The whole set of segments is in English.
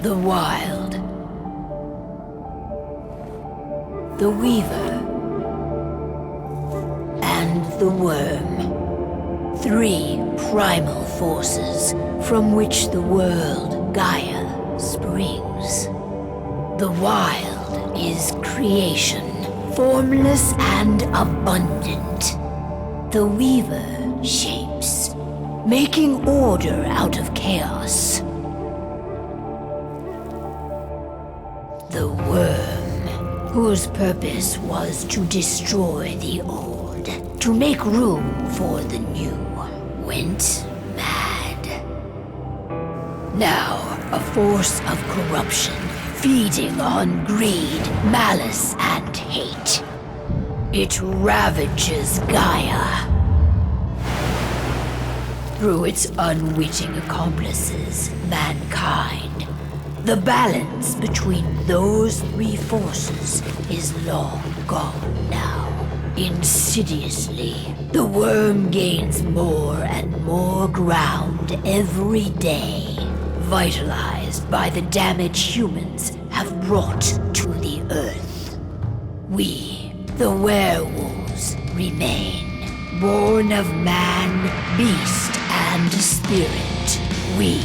The Wild. The Weaver. And the Worm. 3 primal forces from which the world, Gaia, springs. The Wild is creation, formless and abundant. The Weaver shapes, making order out of chaos. The Worm, whose purpose was to destroy the old, to make room for the new, went mad. Now, a force of corruption, feeding on greed, malice, and hate. It ravages Gaia. Through its unwitting accomplices, mankind. The balance between those 3 forces is long gone now. Insidiously, the Worm gains more and more ground every day, vitalized by the damage humans have brought to the Earth. We, the werewolves, remain, born of man, beast, and spirit. We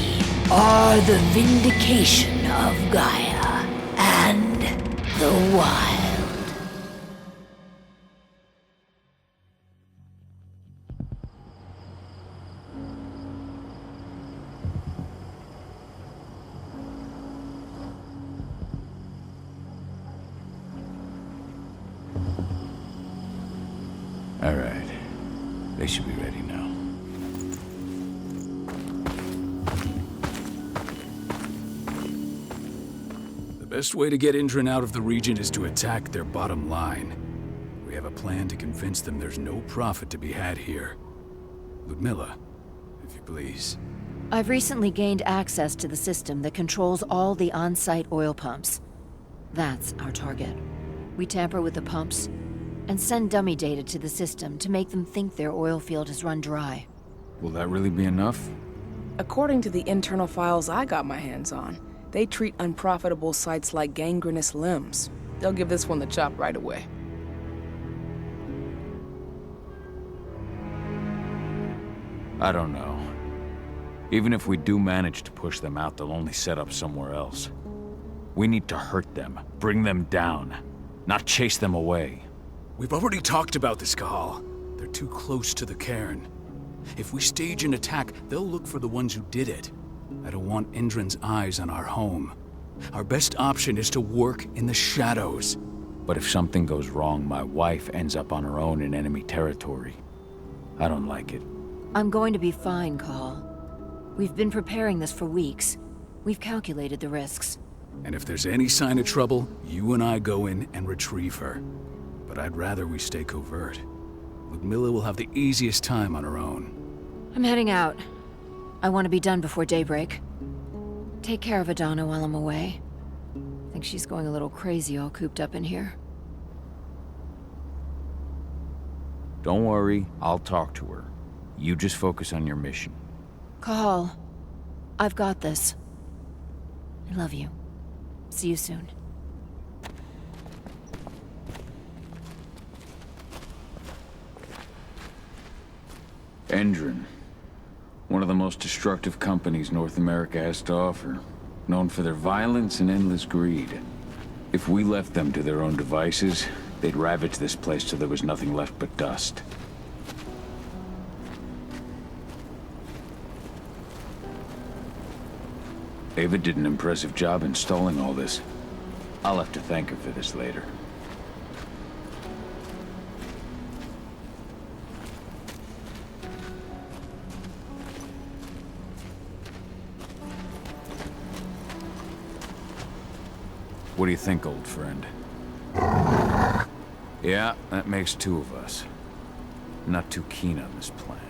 are the vindication of Gaia and the Wild. All right. They should be ready now. The best way to get Indran out of the region is to attack their bottom line. We have a plan to convince them there's no profit to be had here. Ludmilla, if you please. I've recently gained access to the system that controls all the on-site oil pumps. That's our target. We tamper with the pumps and send dummy data to the system to make them think their oil field has run dry. Will that really be enough? According to the internal files I got my hands on, they treat unprofitable sites like gangrenous limbs. They'll give this one the chop right away. I don't know. Even if we do manage to push them out, they'll only set up somewhere else. We need to hurt them, bring them down, not chase them away. We've already talked about this, Cahal. They're too close to the cairn. If we stage an attack, they'll look for the ones who did it. I don't want Indran's eyes on our home. Our best option is to work in the shadows. But if something goes wrong, my wife ends up on her own in enemy territory. I don't like it. I'm going to be fine, Cahal. We've been preparing this for weeks. We've calculated the risks. And if there's any sign of trouble, you and I go in and retrieve her. But I'd rather we stay covert. Ludmilla will have the easiest time on her own. I'm heading out. I want to be done before daybreak. Take care of Adana while I'm away. I think she's going a little crazy all cooped up in here. Don't worry, I'll talk to her. You just focus on your mission. Cahal, I've got this. I love you. See you soon. Indran. One of the most destructive companies North America has to offer. Known for their violence and endless greed. If we left them to their own devices, they'd ravage this place till there was nothing left but dust. Ava did an impressive job installing all this. I'll have to thank her for this later. What do you think, old friend? Yeah, that makes 2 of us. Not too keen on this plan.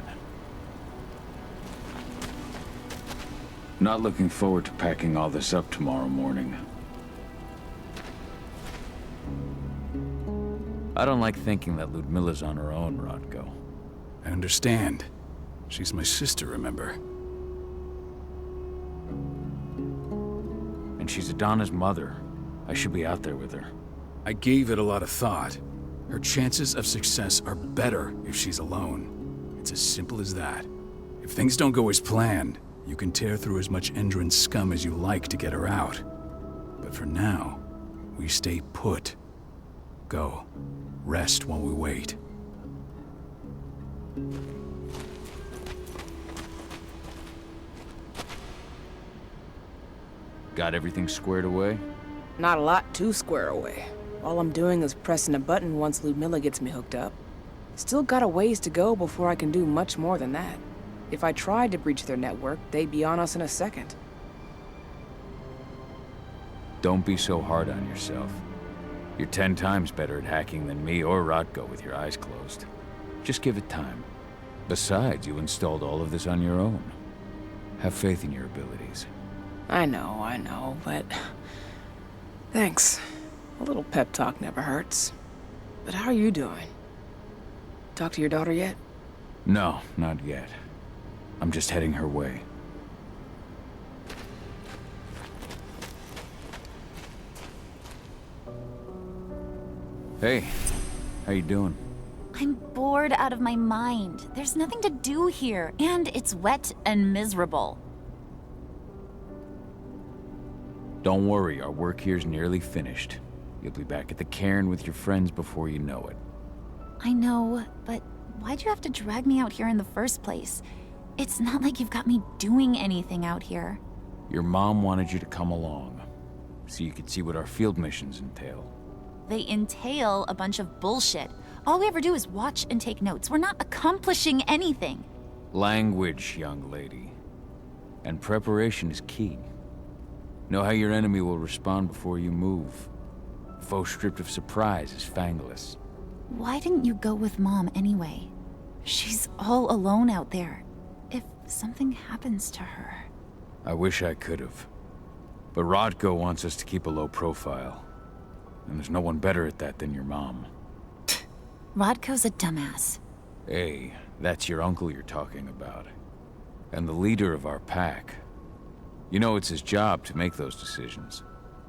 Not looking forward to packing all this up tomorrow morning. I don't like thinking that Ludmilla's on her own, Rodko. I understand. She's my sister, remember? And she's Adana's mother. I should be out there with her. I gave it a lot of thought. Her chances of success are better if she's alone. It's as simple as that. If things don't go as planned, you can tear through as much Endron scum as you like to get her out. But for now, we stay put. Go. Rest while we wait. Got everything squared away? Not a lot to square away. All I'm doing is pressing a button once Ludmilla gets me hooked up. Still got a ways to go before I can do much more than that. If I tried to breach their network, they'd be on us in a second. Don't be so hard on yourself. You're 10 times better at hacking than me or Rotko with your eyes closed. Just give it time. Besides, you installed all of this on your own. Have faith in your abilities. I know, but... Thanks. A little pep talk never hurts. But how are you doing? Talk to your daughter yet? No, not yet. I'm just heading her way. Hey, how you doing? I'm bored out of my mind. There's nothing to do here, and it's wet and miserable. Don't worry, our work here's nearly finished. You'll be back at the cairn with your friends before you know it. I know, but why'd you have to drag me out here in the first place? It's not like you've got me doing anything out here. Your mom wanted you to come along, so you could see what our field missions entail. They entail a bunch of bullshit. All we ever do is watch and take notes. We're not accomplishing anything. Language, young lady. And preparation is key. Know how your enemy will respond before you move. Faux stripped of surprise is fangless. Why didn't you go with Mom anyway? She's all alone out there. If something happens to her... I wish I could've. But Rotko wants us to keep a low profile. And there's no one better at that than your mom. Rodko's a dumbass. Hey, that's your uncle you're talking about. And the leader of our pack. You know it's his job to make those decisions.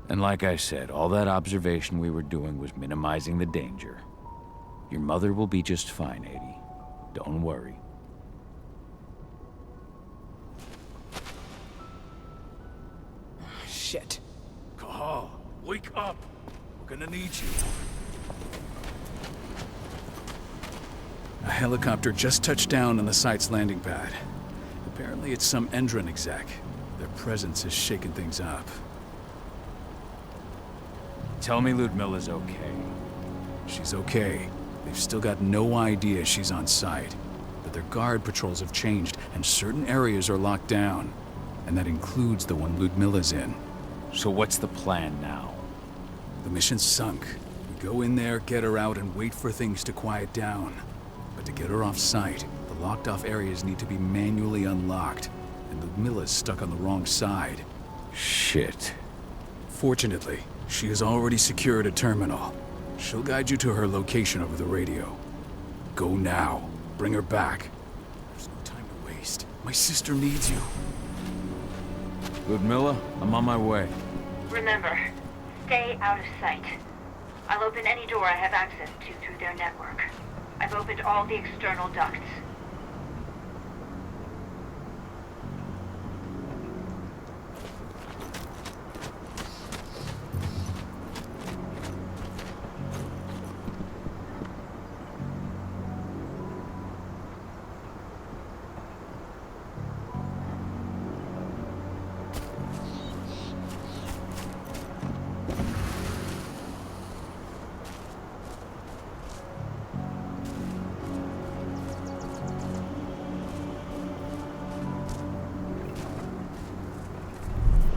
And like I said, all that observation we were doing was minimizing the danger. Your mother will be just fine, Edie. Don't worry. Shit. Cahal, wake up! We're gonna need you. A helicopter just touched down on the site's landing pad. Apparently it's some Endron exec. Their presence has shaken things up. Tell me Ludmilla's okay. She's okay. They've still got no idea she's on site. But their guard patrols have changed, and certain areas are locked down. And that includes the one Ludmilla's in. So what's the plan now? The mission's sunk. We go in there, get her out, and wait for things to quiet down. But to get her off site, the locked-off areas need to be manually unlocked. And Ludmilla's stuck on the wrong side. Shit. Fortunately, she has already secured a terminal. She'll guide you to her location over the radio. Go now. Bring her back. There's no time to waste. My sister needs you. Ludmilla, I'm on my way. Remember, stay out of sight. I'll open any door I have access to through their network. I've opened all the external ducts.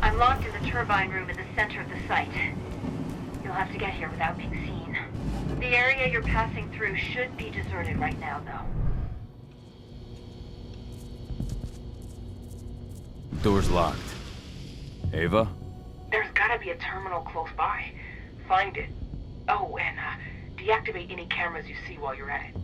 I'm locked in the turbine room in the center of the site. You'll have to get here without being seen. The area you're passing through should be deserted right now, though. Door's locked. Ava? There's gotta be a terminal close by. Find it. Oh, and deactivate any cameras you see while you're at it.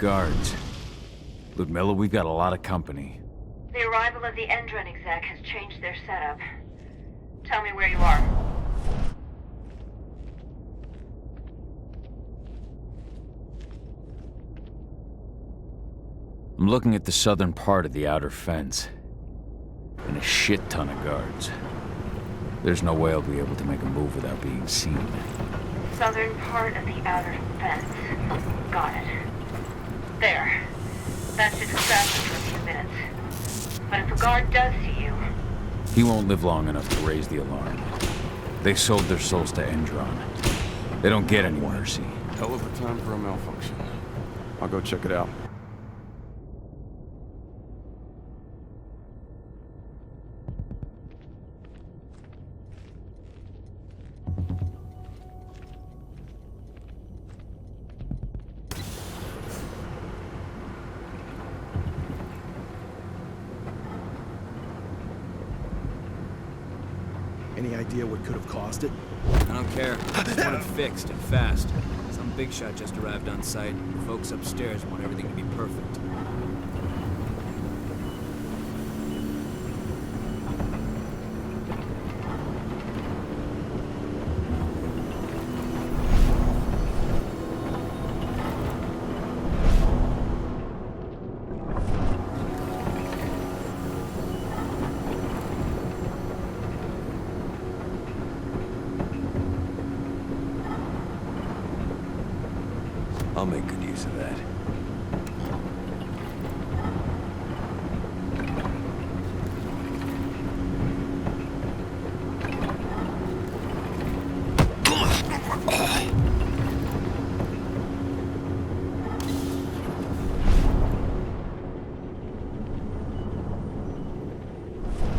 guards. Ludmilla, we've got a lot of company. The arrival of the Endron exec has changed their setup. Tell me where you are. I'm looking at the southern part of the outer fence. And a shit ton of guards. There's no way I'll be able to make a move without being seen. Southern part of the outer fence. Got it. There. That should distract them for a few minutes. But if a guard does see you... He won't live long enough to raise the alarm. They sold their souls to Endron. They don't get any mercy. Hell of a time for a malfunction. I'll go check it out. Any idea what could have caused it? I don't care. I just want it fixed and fast. Some big shot just arrived on site. The folks upstairs want everything to be perfect. I'll make good use of that.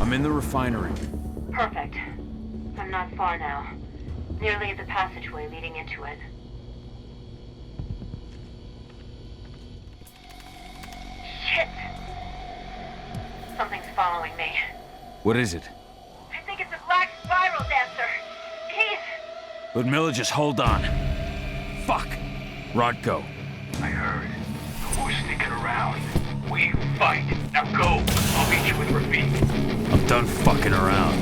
I'm in the refinery. Perfect. I'm not far now. Nearly at the passageway leading into it. Shit! Something's following me. What is it? I think it's a black spiral dancer. He's... Ludmilla, just hold on. Fuck. Rodko. I heard. Who's sneaking around? We fight. Now go. I'll meet you with Rafik. I'm done fucking around.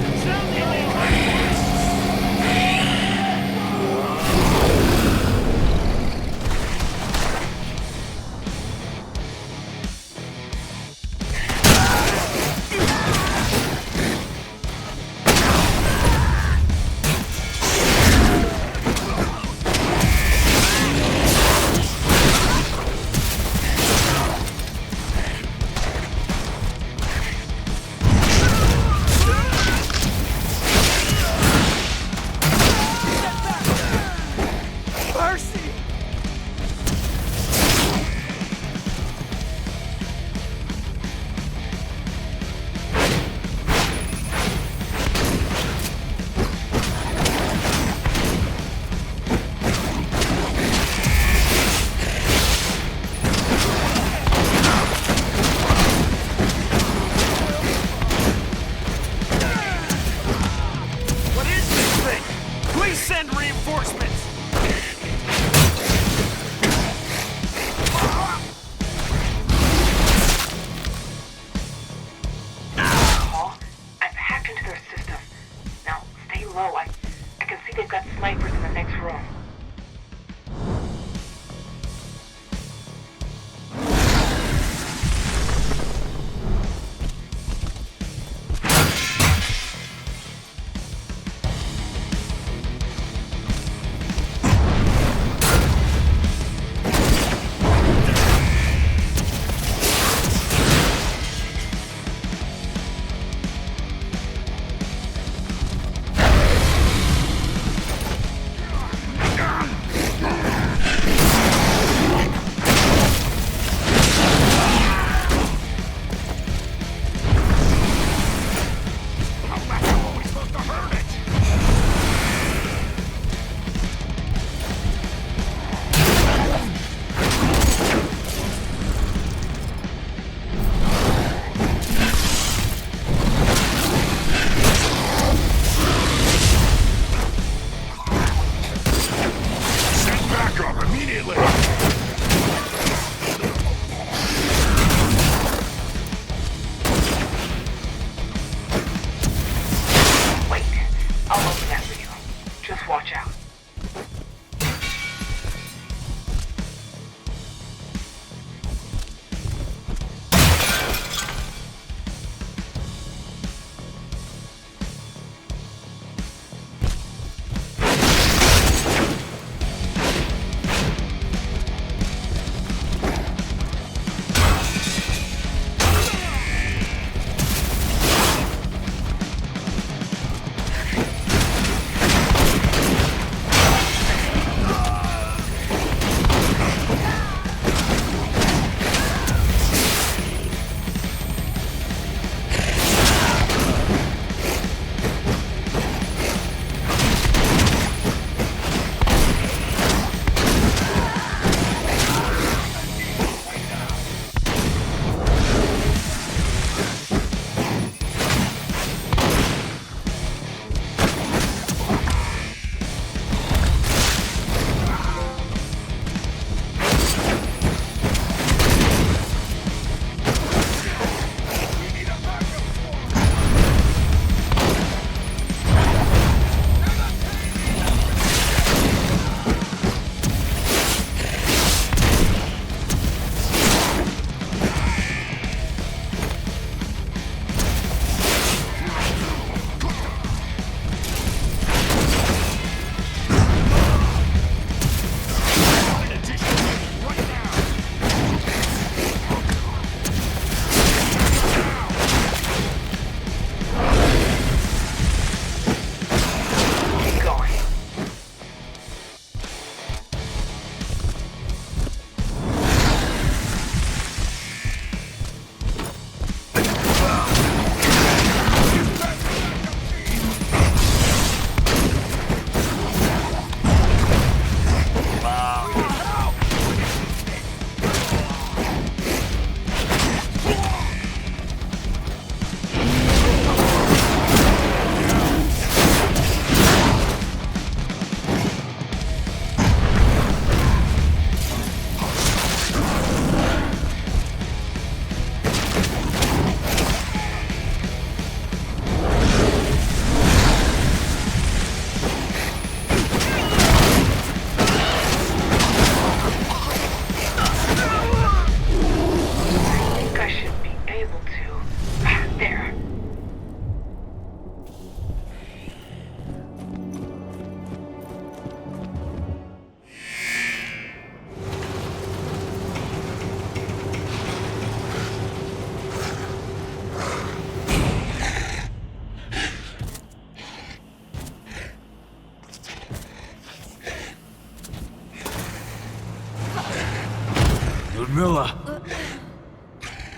Milla!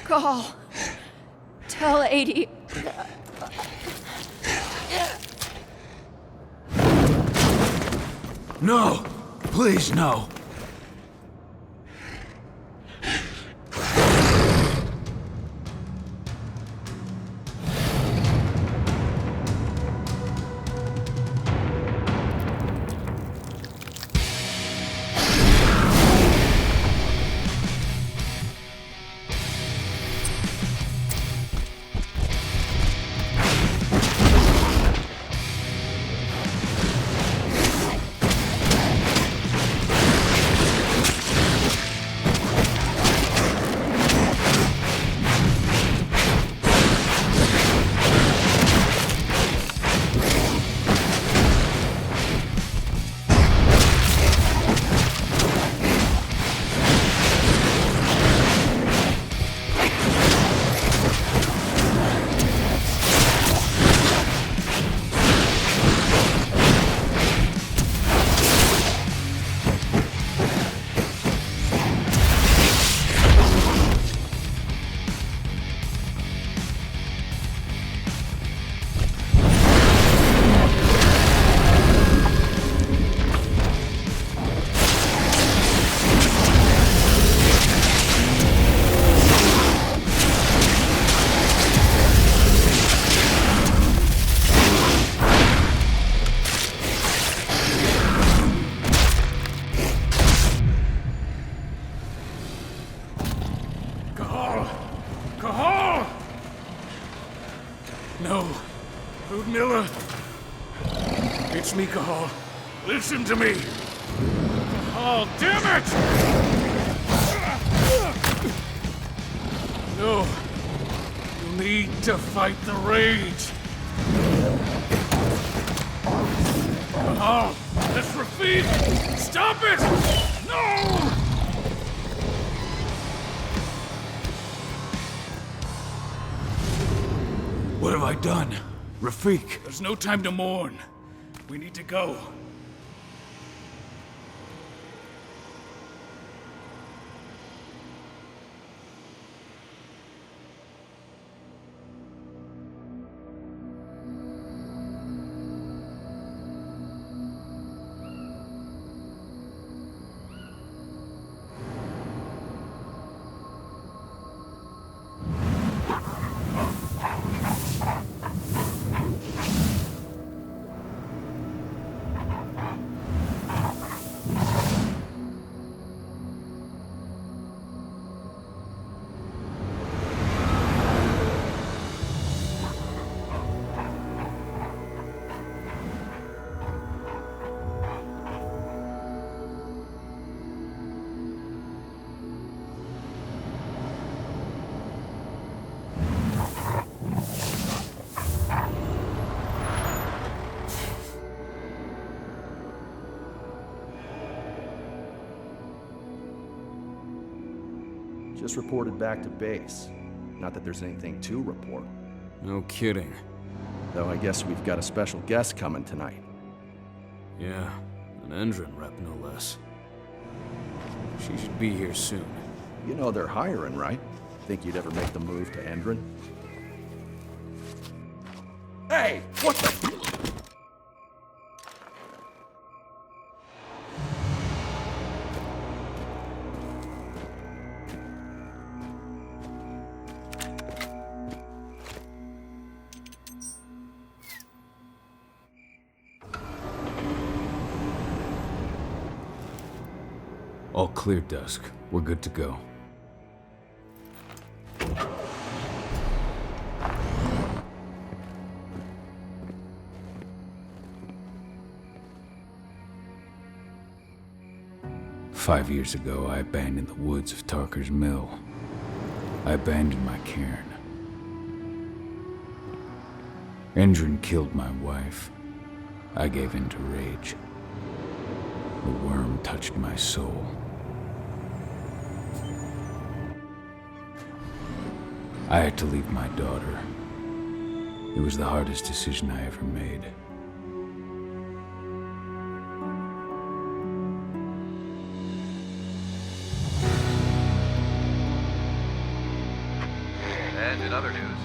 Cahal, tell 80. No! Please, no! Cahal! No. Ludmilla. It's me, Cahal. Listen to me! Cahal, damn it! No. You need to fight the rage. Cahal, that's Rafid! Stop it! No! What have I done? Rafik. There's no time to mourn. We need to go. Just reported back to base. Not that there's anything to report. No kidding. Though I guess we've got a special guest coming tonight. Yeah, an Endron rep, no less. She should be here soon. You know they're hiring, right? Think you'd ever make the move to Endron? Hey! What the... All clear, Dusk. We're good to go. "5 years ago, I abandoned the woods of Tarker's mill. I abandoned my cairn. Endron killed my wife. I gave in to rage. The worm touched my soul. I had to leave my daughter. It was the hardest decision I ever made. And in other news,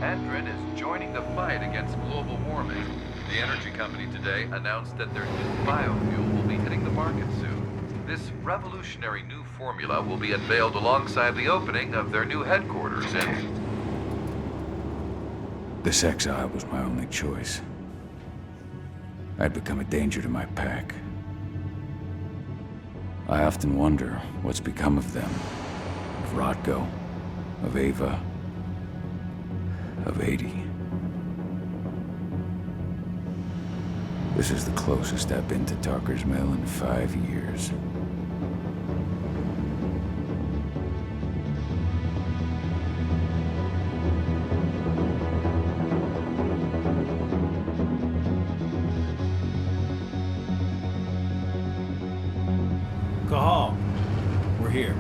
Andrin is joining the fight against global warming. The energy company today announced that their new biofuel will be hitting the market soon. This revolutionary new formula will be unveiled alongside the opening of their new headquarters in... This exile was my only choice. I'd become a danger to my pack. I often wonder what's become of them. Of Rotko, of Ava, of 80. This is the closest I've been to Tarker's mill in 5 years. Cahal, we're here.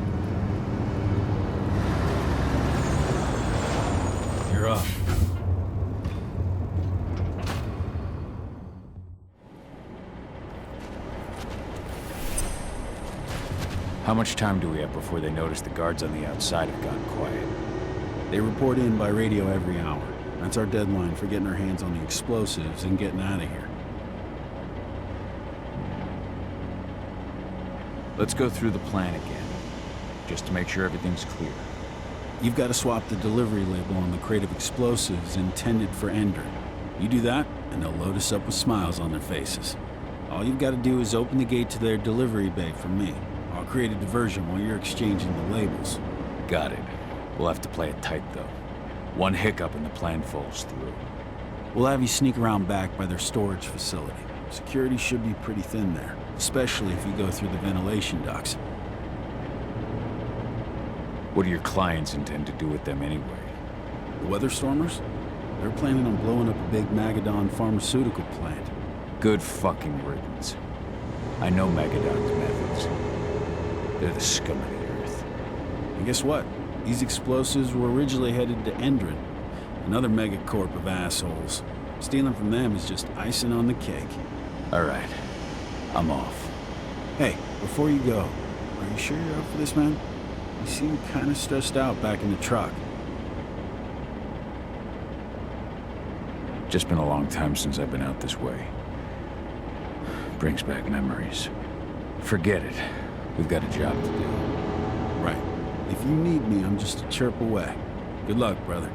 You're up. How much time do we have before they notice the guards on the outside have gone quiet? They report in by radio every hour. That's our deadline for getting our hands on the explosives and getting out of here. Let's go through the plan again, just to make sure everything's clear. You've got to swap the delivery label on the crate of explosives intended for Endrin. You do that, and they'll load us up with smiles on their faces. All you've got to do is open the gate to their delivery bay for me. I'll create a diversion while you're exchanging the labels. Got it. We'll have to play it tight, though. One hiccup and the plan falls through. We'll have you sneak around back by their storage facility. Security should be pretty thin there, especially if you go through the ventilation ducts. What do your clients intend to do with them anyway? The Weatherstormers? They're planning on blowing up a big Magadon pharmaceutical plant. Good fucking riddance. I know Magadon's methods. They're the scum of the earth. And guess what? These explosives were originally headed to Endrin, another megacorp of assholes. Stealing from them is just icing on the cake. All right. I'm off. Hey, before you go, are you sure you're up for this, man? You seem kind of stressed out back in the truck. Just been a long time since I've been out this way. Brings back memories. Forget it. We've got a job to do. Right. If you need me, I'm just a chirp away. Good luck, brother.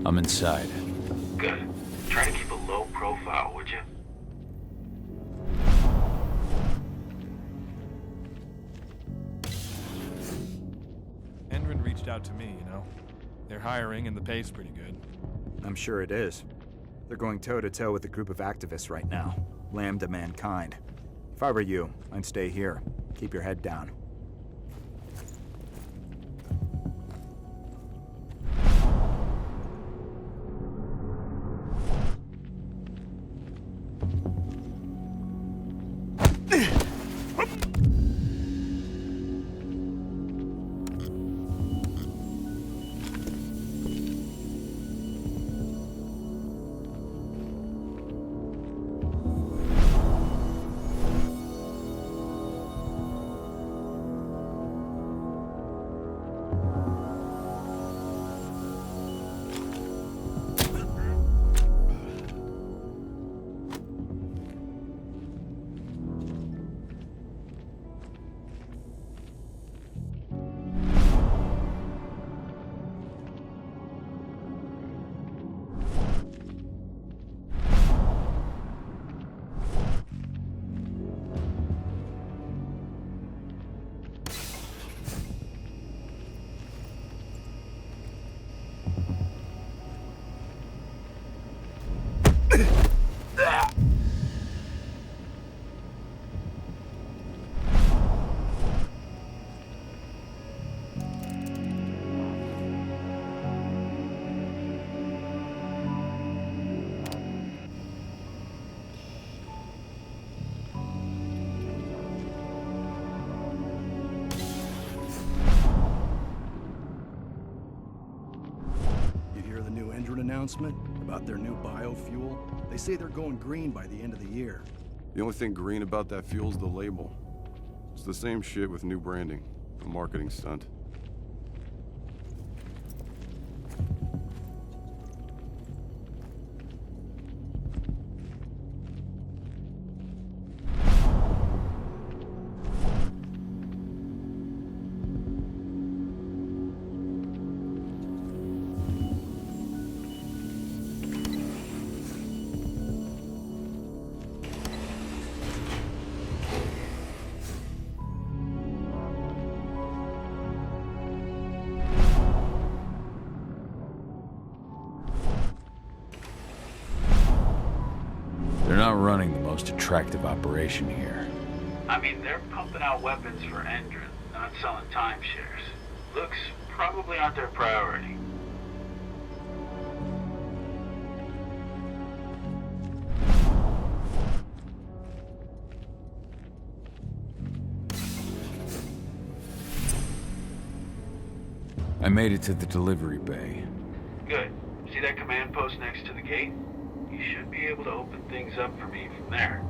I'm inside. Good. Try to keep a low profile, would you? Endrin reached reached out to me, you know? They're hiring and the pay's pretty good. I'm sure it is. They're going toe-to-toe with a group of activists right now. Lambda mankind. If I were you, I'd stay here. Keep your head down. Announcement about their new biofuel. They say they're going green by the end of the year. The only thing green about that fuel's the label. It's the same shit with new branding. A marketing stunt. They're not running the most attractive operation here. I mean, they're pumping out weapons for Endron, not selling timeshares. Looks probably aren't their priority. I made it to the delivery bay. Good. See that command post next to the gate? You should be able to open things up for me from there.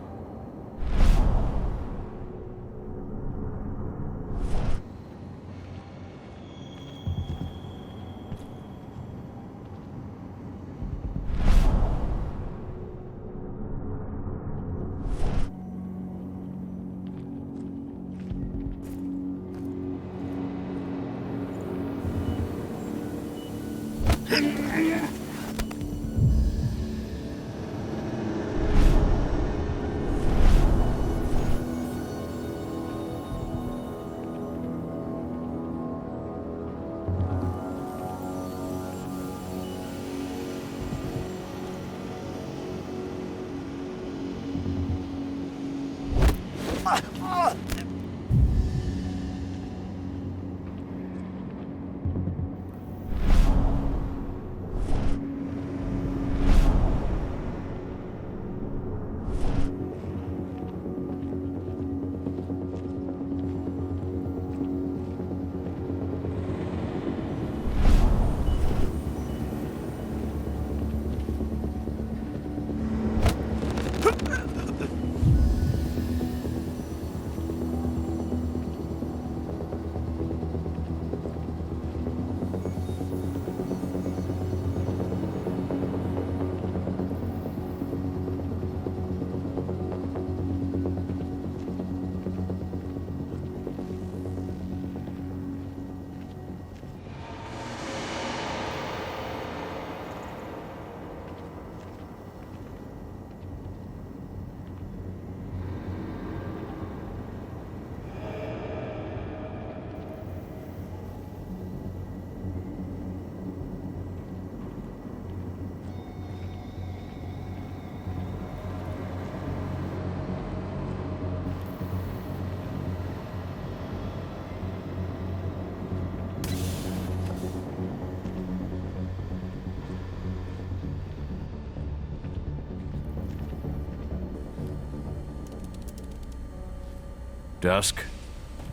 Dusk,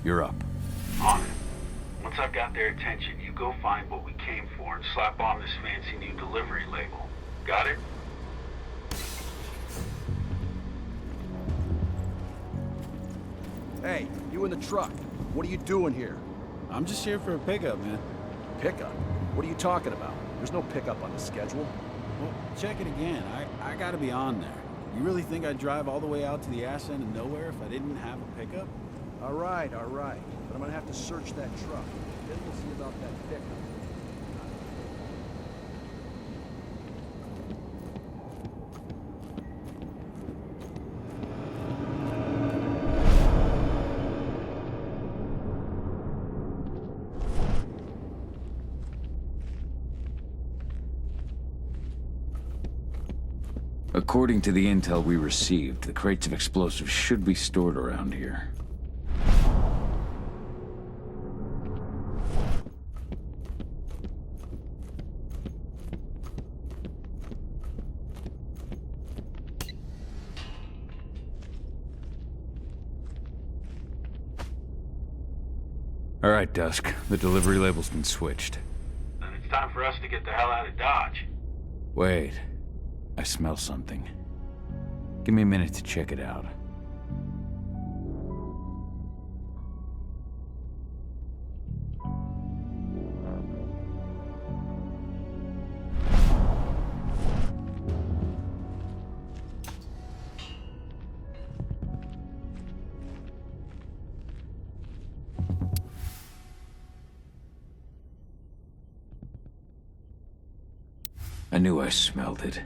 you're up. On it. Once I've got their attention, you go find what we came for and slap on this fancy new delivery label. Got it? Hey, you in the truck. What are you doing here? I'm just here for a pickup, man. Pickup? What are you talking about? There's no pickup on the schedule. Well, check it again. I gotta be on there. You really think I'd drive all the way out to the ass end of nowhere if I didn't have a pickup? All right. But I'm gonna have to search that truck. Then we'll see about that pickup. According to the intel we received, the crates of explosives should be stored around here. All right, Dusk. The delivery label's been switched. Then it's time for us to get the hell out of Dodge. Wait. I smell something. Give me a minute to check it out. I knew I smelled it.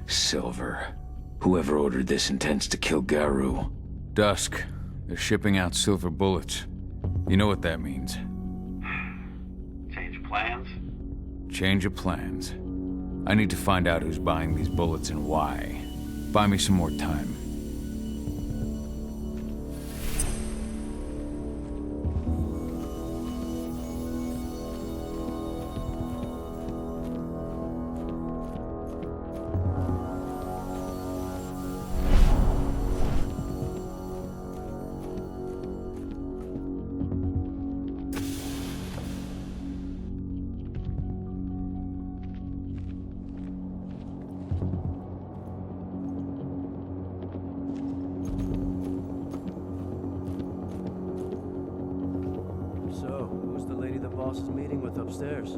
Silver. Whoever ordered this intends to kill Garou. Dusk. They're shipping out silver bullets. You know what that means. Change of plans? Change of plans. I need to find out who's buying these bullets and why. Buy me some more time. boss is meeting with upstairs.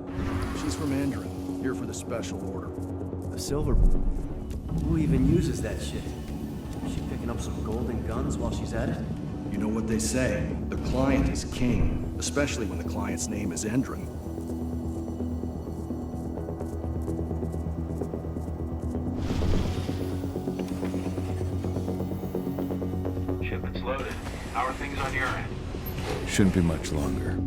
She's from Endron, here for the special order. The silver... Who even uses that shit? Is she picking up some golden guns while she's at it? You know what they say, the client is king, especially when the client's name is Endron. Shipment's loaded. How are things on your end? Shouldn't be much longer.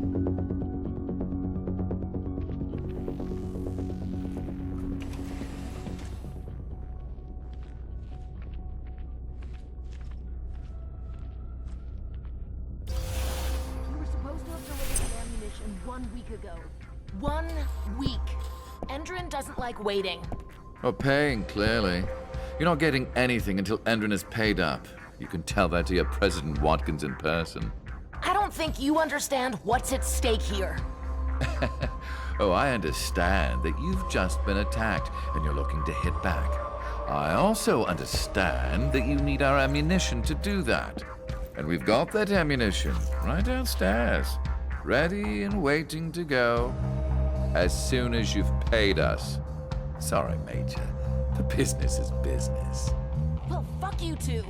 You were supposed to have delivered the ammunition 1 week ago. 1 week. Endron doesn't like waiting. Well, paying, clearly. You're not getting anything until Endron is paid up. You can tell that to your President Watkins in person. I don't think you understand what's at stake here. Oh, I understand that you've just been attacked and you're looking to hit back. I also understand that you need our ammunition to do that. And we've got that ammunition right downstairs, ready and waiting to go as soon as you've paid us. Sorry, Major. The business is business. Well, fuck you two.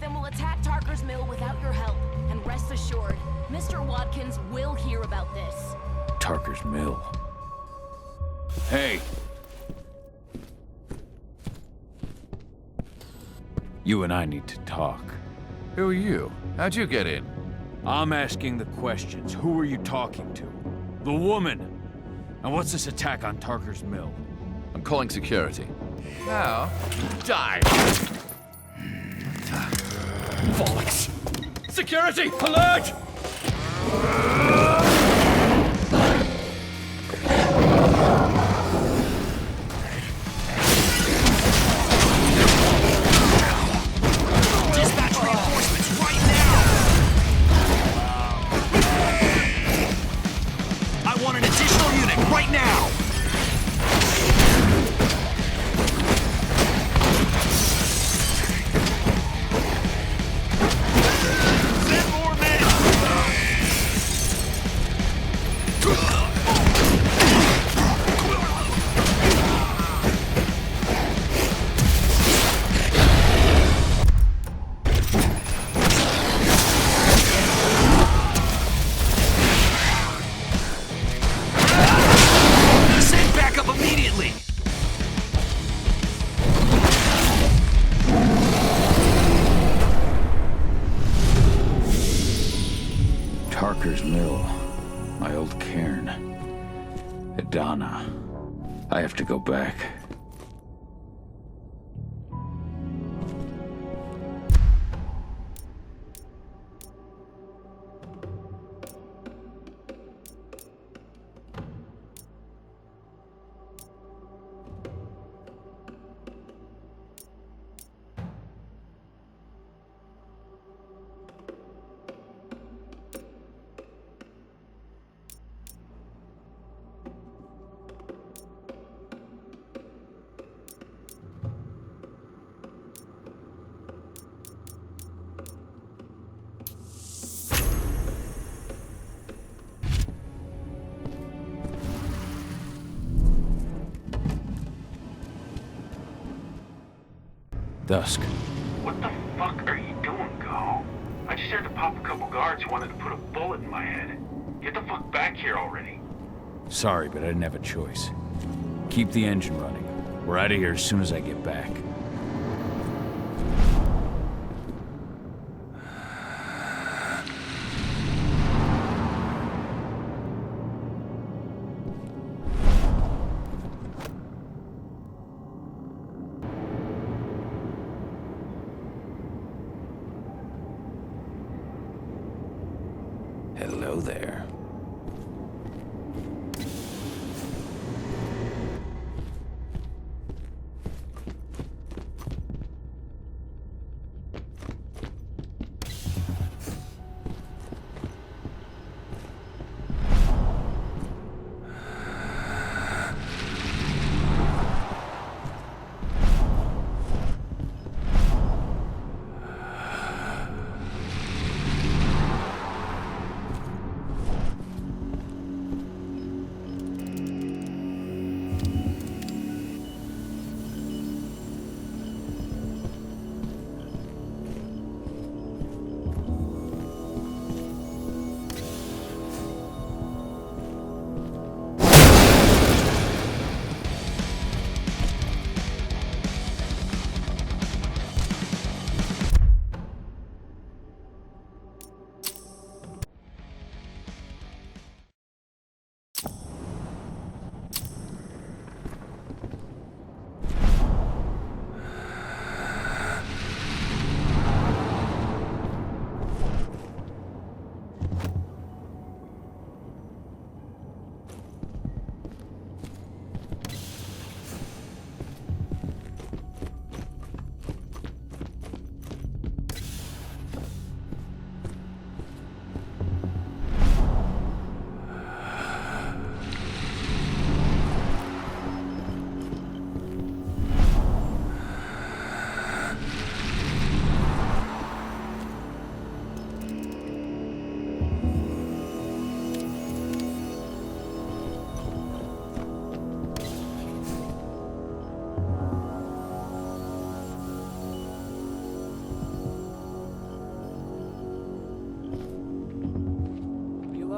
Then we'll attack Tarker's mill without your help. And rest assured, Mr. Watkins will hear about this. Tarker's mill. Hey! You and I need to talk. Who are you? How'd you get in? I'm asking the questions. Who are you talking to? The woman! And what's this attack on Tarker's mill? I'm calling security. Now, die! Bollocks! Security! Alert! Dispatch reinforcements right now! Right now! Send more men! Send backup immediately! Tarker's mill. My old cairn. Adana. I have to go back. Dusk. What the fuck are you doing, Cahal? I just had to pop a couple guards who wanted to put a bullet in my head. Get the fuck back here already. Sorry, but I didn't have a choice. Keep the engine running. We're out of here as soon as I get back. Hello there.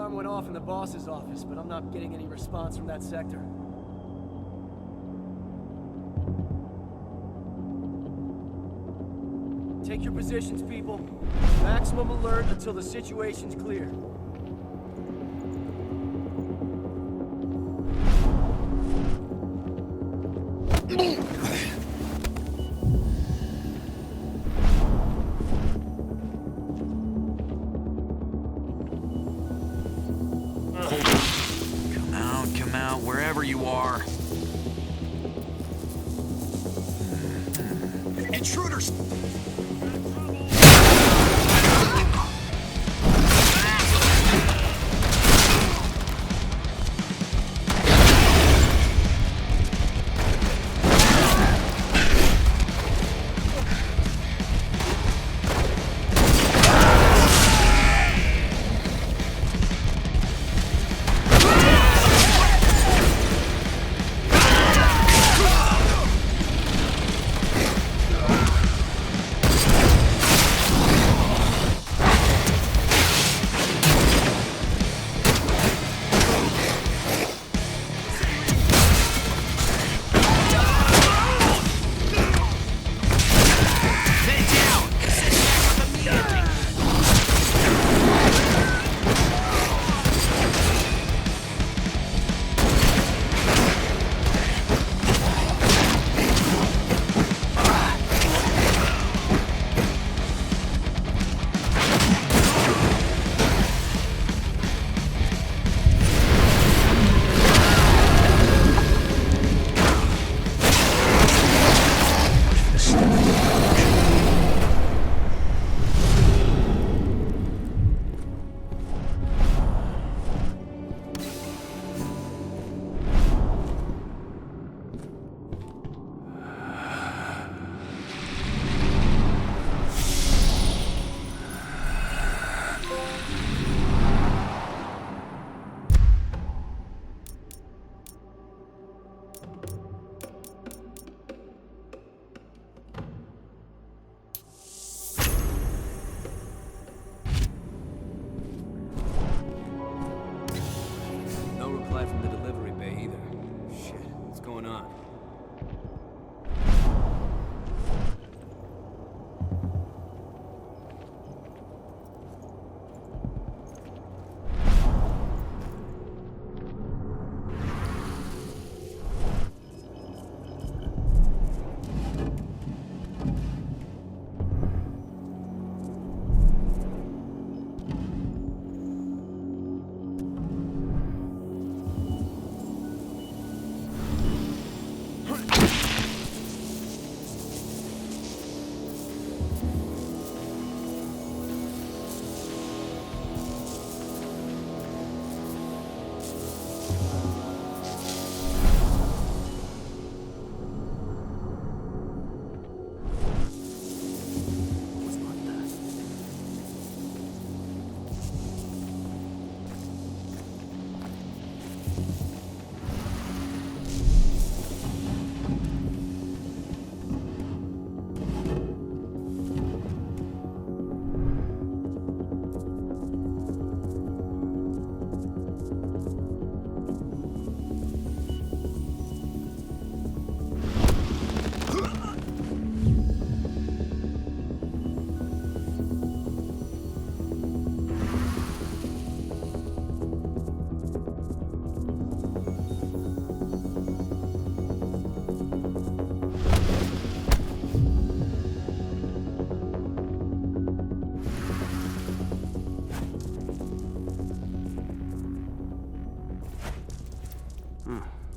Went off in the boss's office, but I'm not getting any response from that sector. Take your positions, people. Maximum alert until the situation's clear. Come out, wherever you are. Intruders! going on.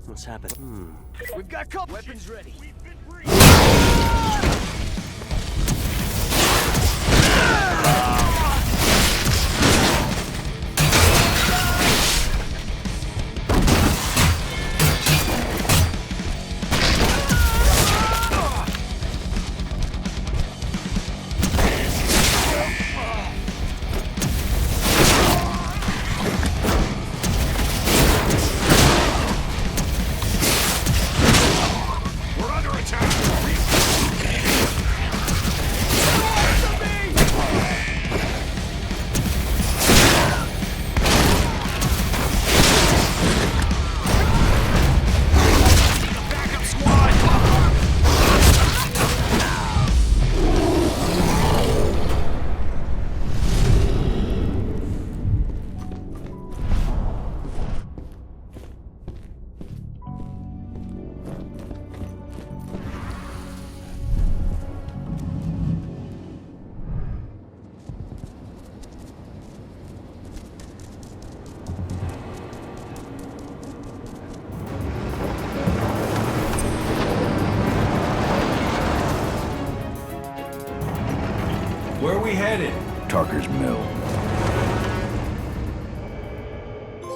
What's happened? We've got couple weapons ready. Where are we headed? Tarker's mill.